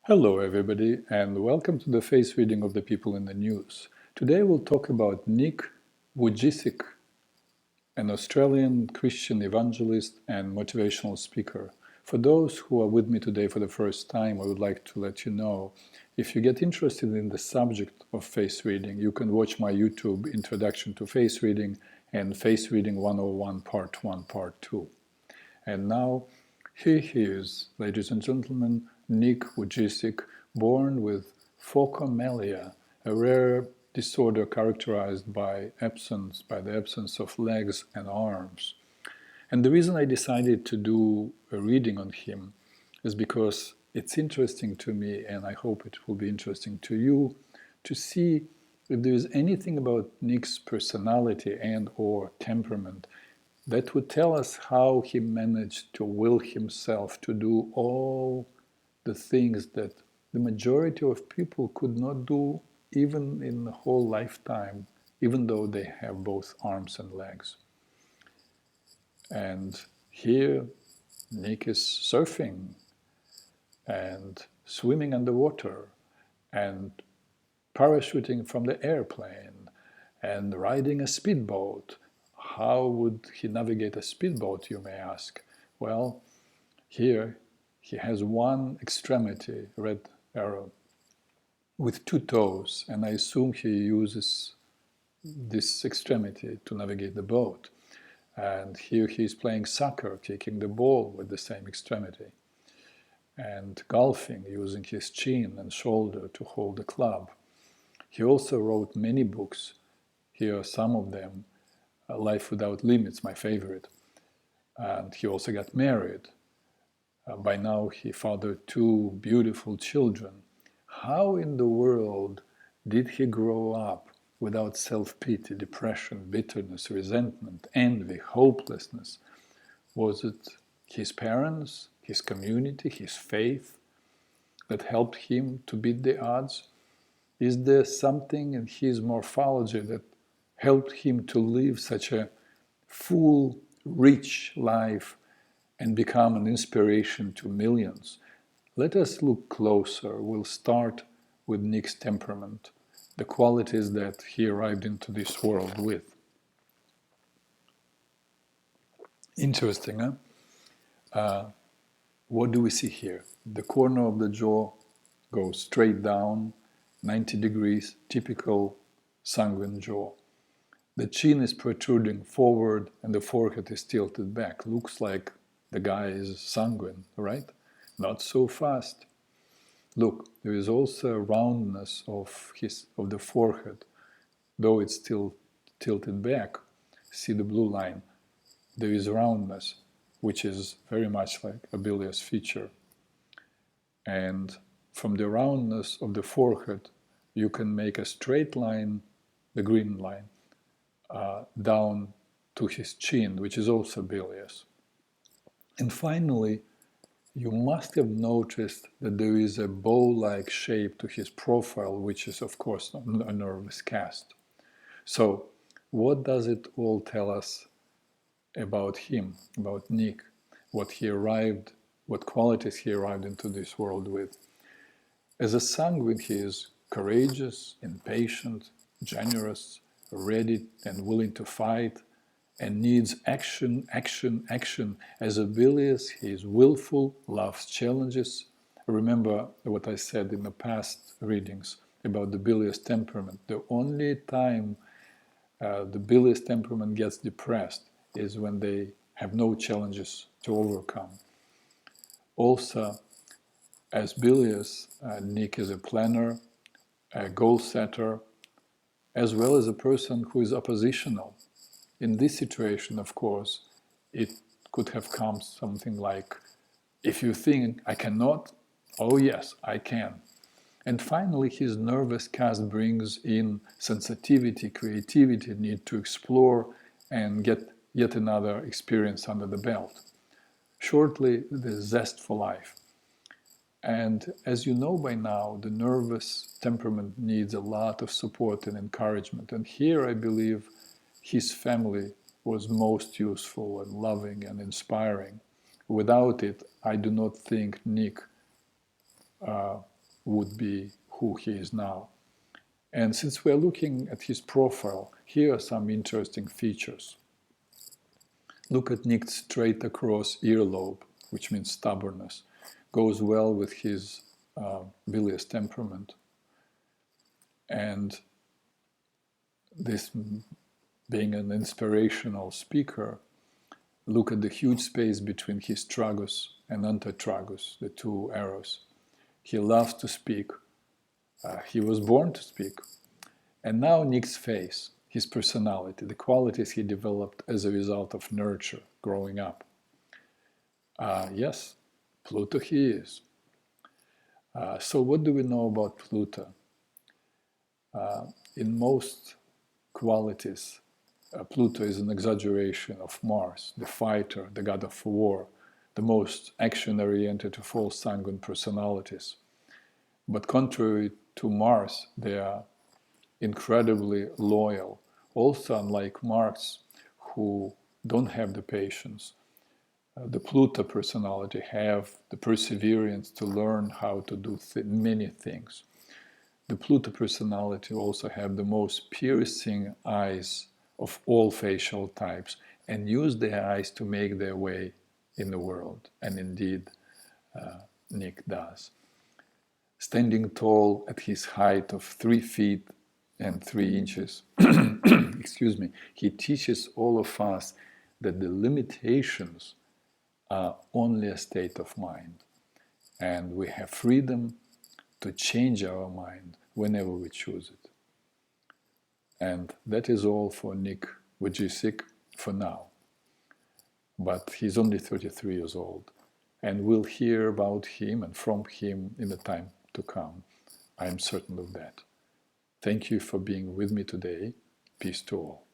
Hello everybody and welcome to the face reading of the people in the news. Today we'll talk about Nick Vujicic, an Australian Christian evangelist and motivational speaker. For those who are with me today for the first time, I would like to let you know, if you get interested in the subject of face reading, you can watch my YouTube Introduction to Face Reading and Face Reading 101 Part 1, Part 2. And now, here he is, ladies and gentlemen, Nick Vujicic, born with phocomelia, a rare disorder characterized by the absence of legs and arms. And the reason I decided to do a reading on him is because it's interesting to me, and I hope it will be interesting to you, to see if there is anything about Nick's personality and or temperament that would tell us how he managed to will himself to do all the things that the majority of people could not do even in the whole lifetime, even though they have both arms and legs. And here Nick is surfing and swimming underwater and parachuting from the airplane and riding a speedboat. How would he navigate a speedboat, you may ask? Well, here he has one extremity, red arrow, with two toes, and I assume he uses this extremity to navigate the boat. And here he is playing soccer, kicking the ball with the same extremity, and golfing, using his chin and shoulder to hold the club. He also wrote many books. Here are some of them. Life Without Limits, my favorite. And he also got married. By now he fathered two beautiful children. How in the world did he grow up without self-pity, depression, bitterness, resentment, envy, hopelessness? Was it his parents, his community, his faith that helped him to beat the odds? Is there something in his morphology that helped him to live such a full, rich life and become an inspiration to millions? Let us look closer. We'll start with Nick's temperament, the qualities that he arrived into this world with. Interesting, huh? What do we see here? The corner of the jaw goes straight down, 90 degrees, typical sanguine jaw. The chin is protruding forward and the forehead is tilted back. Looks like the guy is sanguine, right? Not so fast. Look, there is also a roundness of the forehead, though it's still tilted back. See the blue line. There is roundness, which is very much like a bilious feature. And from the roundness of the forehead, you can make a straight line, the green line, down to his chin, which is also bilious. And finally, you must have noticed that there is a bow-like shape to his profile, which is, of course, a nervous cast. So, what does it all tell us about him, about Nick, what qualities he arrived into this world with? As a sanguine, he is courageous, impatient, generous, ready and willing to fight, and needs action, action, action. As a bilious, he is willful, loves challenges. Remember what I said in the past readings about the bilious temperament. The only time the bilious temperament gets depressed is when they have no challenges to overcome. Also, as bilious, Nick is a planner, a goal setter, as well as a person who is oppositional. In this situation, of course, it could have come something like, if you think I cannot, oh yes, I can. And finally, his nervous cast brings in sensitivity, creativity, need to explore and get yet another experience under the belt. Shortly, the zest for life. And as you know by now, the nervous temperament needs a lot of support and encouragement. And here I believe his family was most useful and loving and inspiring. Without it, I do not think Nick would be who he is now. And since we're looking at his profile, here are some interesting features. Look at Nick's straight across earlobe, which means stubbornness. Goes well with his bilious temperament. And this being an inspirational speaker, look at the huge space between his tragus and antetragus, the two arrows. He loves to speak. He was born to speak. And now Nick's face, his personality, the qualities he developed as a result of nurture growing up. Yes, Pluto he is. So what do we know about Pluto? In most qualities, Pluto is an exaggeration of Mars, the fighter, the god of war, the most action-oriented of all sanguine personalities. But contrary to Mars, they are incredibly loyal. Also, unlike Mars, who don't have the patience, the Pluto personality have the perseverance to learn how to do many things. The Pluto personality also have the most piercing eyes of all facial types and use their eyes to make their way in the world. And indeed, Nick does. Standing tall at his height of 3 feet and 3 inches, excuse me, he teaches all of us that the limitations are only a state of mind. And we have freedom to change our mind whenever we choose it. And that is all for Nick Vujicic for now. But he's only 33 years old, and we'll hear about him and from him in the time to come. I'm certain of that. Thank you for being with me today. Peace to all.